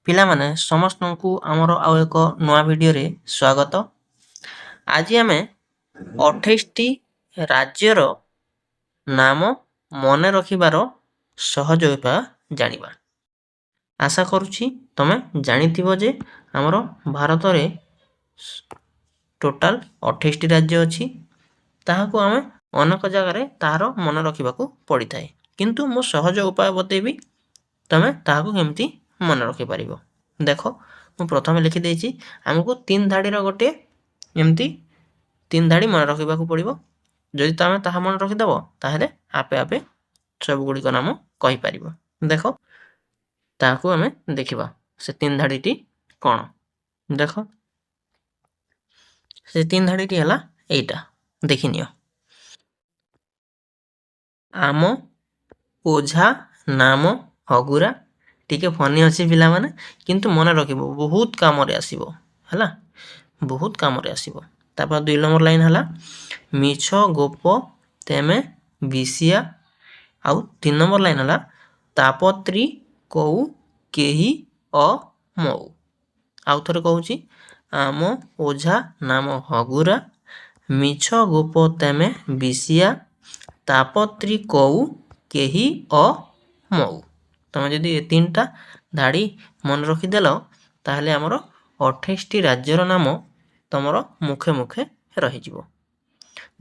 ପିଲାମାନେ ସମସ୍ତଙ୍କୁ ଆମର ଆଉ ଏକ ନୂଆ ଭିଡ଼ିଓରେ ସ୍ୱାଗତ। ଆଜି ଆମେ 28ଟି ରାଜ୍ୟର ନାମ ମନେ ରଖିବାର ସହଜ ଉପାୟ ଜାଣିବା। ଆଶା କରୁଛି ତମେ ଜାଣିଥିବ ଯେ ଆମର ଭାରତରେ ଟୋଟାଲ 28ଟି ରାଜ୍ୟ ଅଛି। ତାହାକୁ ଆମେ ଅନେକ ଜାଗାରେ ତାହାର ମନେ ରଖିବାକୁ ପଡ଼ିଥାଏ, କିନ୍ତୁ ମୁଁ ସହଜ ଉପାୟ ବତେଇବି ତମେ ତାହାକୁ କେମିତି ମନେ ରଖିପାରିବ। ଦେଖ, ମୁଁ ପ୍ରଥମେ ଲେଖିଦେଇଛି ଆମକୁ 3 ଧାଡ଼ିର ଗୋଟିଏ ଏମିତି 3 ଧାଡ଼ି ମନେ ରଖିବାକୁ ପଡ଼ିବ। ଯଦି ତମେ ତାହା ମନେ ରଖିଦେବ ତାହେଲେ ଆପେ ଆପେ ସବୁଗୁଡ଼ିକ ନାମ କହିପାରିବ। ଦେଖ, ତାହାକୁ ଆମେ ଦେଖିବା ସେ 3 ଧାଡ଼ିଟି କ'ଣ। ଦେଖ, ସେ 3 ଧାଡ଼ିଟି ହେଲା ଏଇଟା, ଦେଖିନିଅ। ଆମ ଓଝା ନାମ ହଗୁରା। ଟିକେ ଫନି ଅଛି ପିଲାମାନେ, କିନ୍ତୁ ମନେ ରଖିବ, ବହୁତ କାମରେ ଆସିବ ହେଲା, ବହୁତ କାମରେ ଆସିବ। ତାପରେ 2 ନମ୍ବର ଲାଇନ୍ ହେଲା ମିଛ ଗୋପ ତେମେ ବିଷିଆ। ଆଉ 3 ନମ୍ବର ଲାଇନ୍ ହେଲା ତାପତ୍ରୀ କଉ କେହି ଅମଉ। ଆଉ ଥରେ କହୁଛି, ଆମ ଓଝା ନାମ ହଗୁରା, ମିଛ ଗୋପ ତେମେ ବିଷିଆ, ତାପତ୍ରୀ କଉ କେହି ଅମଉ। ତମେ ଯଦି ଏ 3ଟା ଧାଡ଼ି ମନେ ରଖିଦେଲ ତାହେଲେ ଆମର 28ଟି ରାଜ୍ୟର ନାମ ତମର ମୁଖେ ମୁଖେ ରହିଯିବ।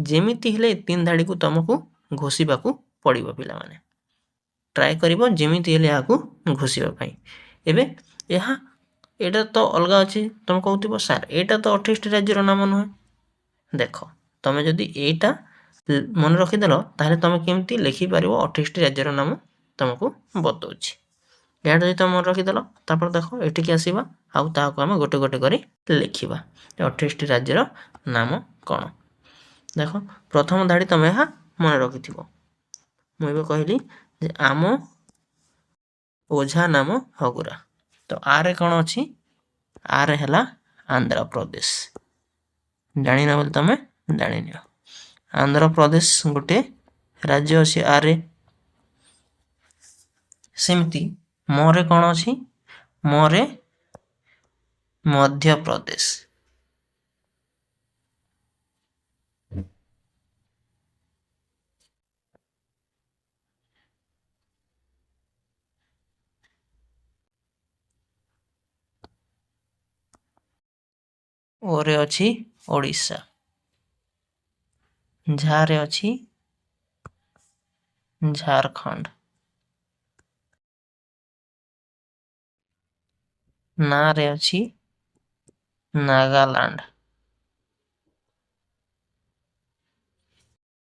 ଯେମିତି ହେଲେ ଏ 3 ଧାଡ଼ିକୁ ତମକୁ ଘୋଷିବାକୁ ପଡ଼ିବ ପିଲାମାନେ। ଟ୍ରାଏ କରିବ ଯେମିତି ହେଲେ ଏହାକୁ ଘୋଷିବା ପାଇଁ। ଏବେ ଏଇଟା ତ ଅଲଗା ଅଛି। ତମେ କହୁଥିବ ସାର୍ ଏଇଟା ତ 28ଟି ରାଜ୍ୟର ନାମ ନୁହେଁ। ଦେଖ, ତମେ ଯଦି ଏଇଟା ମନେ ରଖିଦେଲ ତାହେଲେ ତମେ କେମିତି ଲେଖିପାରିବ 28ଟି ରାଜ୍ୟର ନାମ ତମକୁ ବତଉଛି। ଏହା ଯଦି ତମେ ମନେ ରଖିଦେଲ ତାପରେ ଦେଖ ଏଠିକି ଆସିବା, ଆଉ ତାହାକୁ ଆମେ ଗୋଟେ ଗୋଟେ କରି ଲେଖିବା। 28ଟି ରାଜ୍ୟର ନାମ କ'ଣ? ଦେଖ, ପ୍ରଥମ ଧାଡ଼ି ତମେ ଏହା ମନେ ରଖିଥିବ। ମୁଁ ଏବେ କହିଲି ଯେ ଆମ ଓଝା ନାମ ହଗୁରା। ତ ଆରେ କ'ଣ ଅଛି? ଆରେ ହେଲା ଆନ୍ଧ୍ରପ୍ରଦେଶ। ଜାଣିନ ବୋଲି ତମେ ଜାଣିନିଅ। ଆନ୍ଧ୍ରପ୍ରଦେଶ ଗୋଟେ ରାଜ୍ୟ ଅଛି ଆରେ। ସେମିତି ମରେ କ'ଣ ଅଛି? ମରେ ମଧ୍ୟପ୍ରଦେଶ। ଓରେ ଅଛି ଓଡ଼ିଶା। ଝାରେ ଅଛି ଝାରଖଣ୍ଡ। ନାରେ ଅଛି ନାଗାଲାଣ୍ଡ।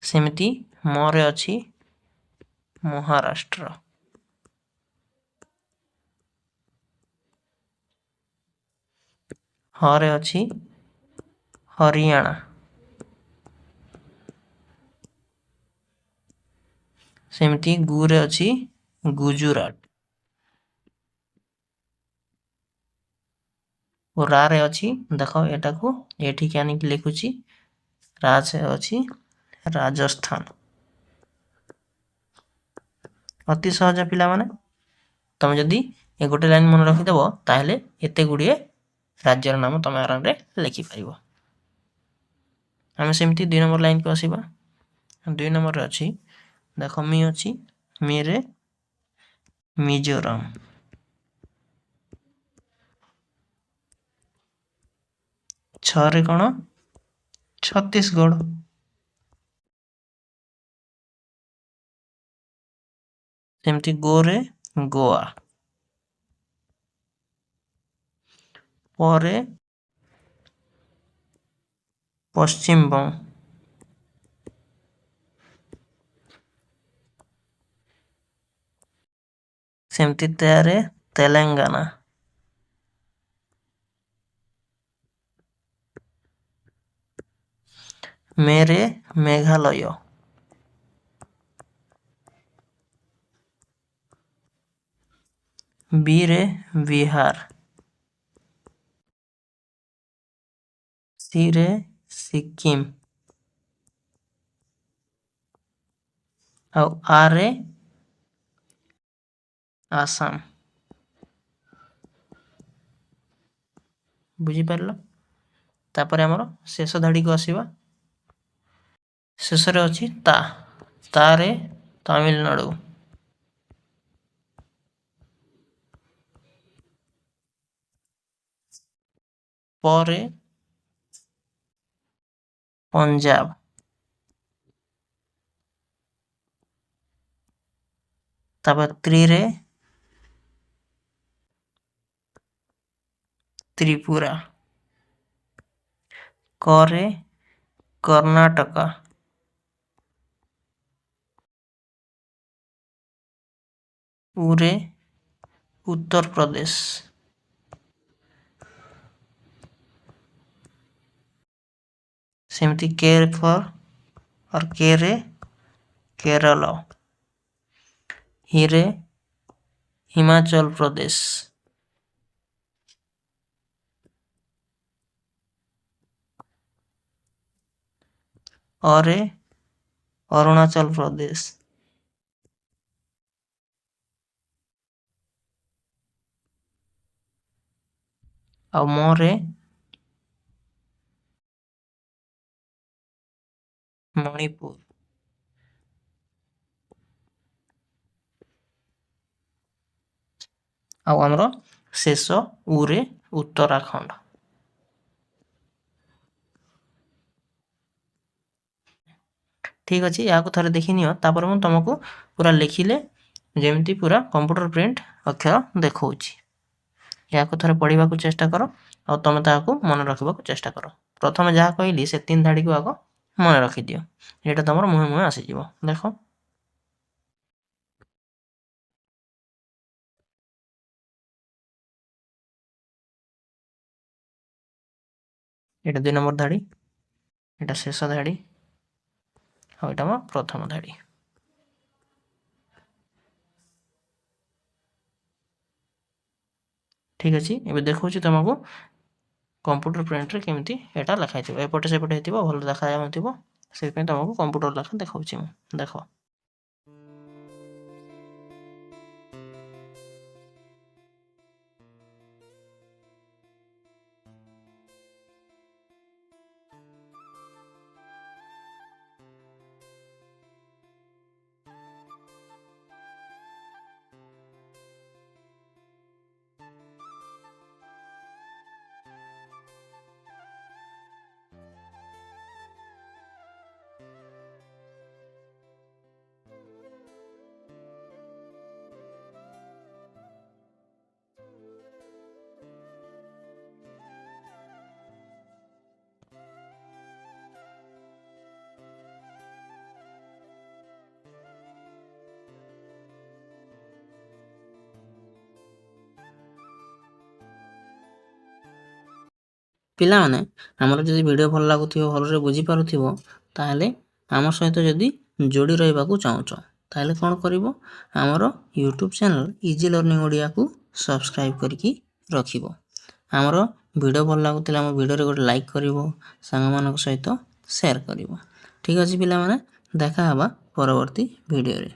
ସେମିତି ମରେ ଅଛି ମହାରାଷ୍ଟ୍ର। ହରେ ଅଛି ହରିୟାଣା। ସେମିତି ଗୁରେ ଅଛି ଗୁଜୁରାଟ। ଓ ରାରେ ଅଛି, ଦେଖ ଏଟାକୁ ଏଠିକି ଆଣିକି ଲେଖୁଛି, ରାରେ ଅଛି ରାଜସ୍ଥାନ। ଅତି ସହଜ ପିଲାମାନେ। ତମେ ଯଦି ଏ ଗୋଟେ ଲାଇନ୍ ମନେ ରଖିଦେବ ତାହେଲେ ଏତେ ଗୁଡ଼ିଏ ରାଜ୍ୟର ନାମ ତମେ ଆରାମରେ ଲେଖିପାରିବ। ଆମେ ସେମିତି 2 ନମ୍ବର ଲାଇନ୍କୁ ଆସିବା। 2 ନମ୍ବରରେ ଅଛି, ଦେଖ ମି ଅଛି, ମିରେ ମିଜୋରାମ। ଛରେ କ'ଣ? ଛତିଶଗଡ଼। ସେମିତି ଗୋରେ ଗୋଆ। ପରେ ପଶ୍ଚିମବଙ୍ଗ। ସେମିତି ତେରେ ତେଲେଙ୍ଗାନା। मेरे मेघालय। बीरे बिहार। सीरे सिक्किम। और आरे आसाम। ବୁଝିପାରିଲ? ତାପରେ ଆମର ଶେଷ ଧାଡ଼ିକୁ ଆସିବା। ଶେଷରେ ଅଛି ତା, ତାରେ ତାମିଲନାଡ଼ୁ। ପରେ ପଞ୍ଜାବ। ତାପରେ ତ୍ରିରେ ତ୍ରିପୁରା। करे कर्णाटका। उरे उत्तर प्रदेश। सेमती के फॉर और के रे केरल। हिरे हिमाचल प्रदेश। अरे अरुणाचल प्रदेश। और मोरे मणिपुर। ଆଉ ଆମର ଶେଷ ଉରେ ଉତ୍ତରାଖଣ୍ଡ। ଠିକ୍ ଅଛି, ଏହାକୁ ଥରେ ଦେଖିନିଅ, ତାପରେ ମୁଁ ତମକୁ ପୁରା ଲେଖିଲେ ଯେମିତି ପୁରା କମ୍ପ୍ୟୁଟର ପ୍ରିଣ୍ଟ ଅକ୍ଷର ଦେଖଉଛି। ଏହାକୁ ଥରେ ପଢ଼ିବାକୁ ଚେଷ୍ଟା କର ଆଉ ତମେ ତାହାକୁ ମନେ ରଖିବାକୁ ଚେଷ୍ଟା କର। ପ୍ରଥମେ ଯାହା କହିଲି ସେ 3 ଧାଡ଼ିକୁ ଆଗ ମନେ ରଖିଦିଅ, ଏଇଟା ତମର ମୁହେଁ ମୁହେଁ ଆସିଯିବ। ଦେଖ ଏଇଟା 2 ନମ୍ବର ଧାଡ଼ି, ଏଇଟା ଶେଷ ଧାଡ଼ି ଆଉ ଏଇଟା ମୋ ପ୍ରଥମ ଧାଡ଼ି। ଠିକ୍ ଅଛି, ଏବେ ଦେଖଉଛି ତମକୁ କମ୍ପ୍ୟୁଟର ପ୍ରିଣ୍ଟରେ କେମିତି ଏଇଟା ଲେଖା ହେଇଥିବ। ଏପଟେ ସେପଟେ ହେଇଥିବ, ଭଲ ଦେଖାଯାଉନଥିବ, ସେଥିପାଇଁ ତମକୁ କମ୍ପ୍ୟୁଟର ଲେଖା ଦେଖାଉଛି ମୁଁ। ଦେଖ ପିଲାମାନେ, ଆମର ଯଦି ଭିଡ଼ିଓ ଭଲ ଲାଗୁଥିବ, ଭଲରେ ବୁଝିପାରୁଥିବ, ତାହେଲେ ଆମ ସହିତ ଯଦି ଯୋଡ଼ି ରହିବାକୁ ଚାହୁଁଛ, ତାହେଲେ କ'ଣ କରିବ? ଆମର ୟୁଟ୍ୟୁବ୍ ଚ୍ୟାନେଲ୍ ଇଜି ଲର୍ଣ୍ଣିଂ ଓଡ଼ିଆକୁ ସବସ୍କ୍ରାଇବ୍ କରିକି ରଖିବ। ଆମର ଭିଡ଼ିଓ ଭଲ ଲାଗୁଥିଲେ ଆମ ଭିଡ଼ିଓରେ ଗୋଟେ ଲାଇକ୍ କରିବ, ସାଙ୍ଗମାନଙ୍କ ସହିତ ସେୟାର କରିବ। ଠିକ୍ ଅଛି ପିଲାମାନେ, ଦେଖା ହେବା ପରବର୍ତ୍ତୀ ଭିଡ଼ିଓରେ।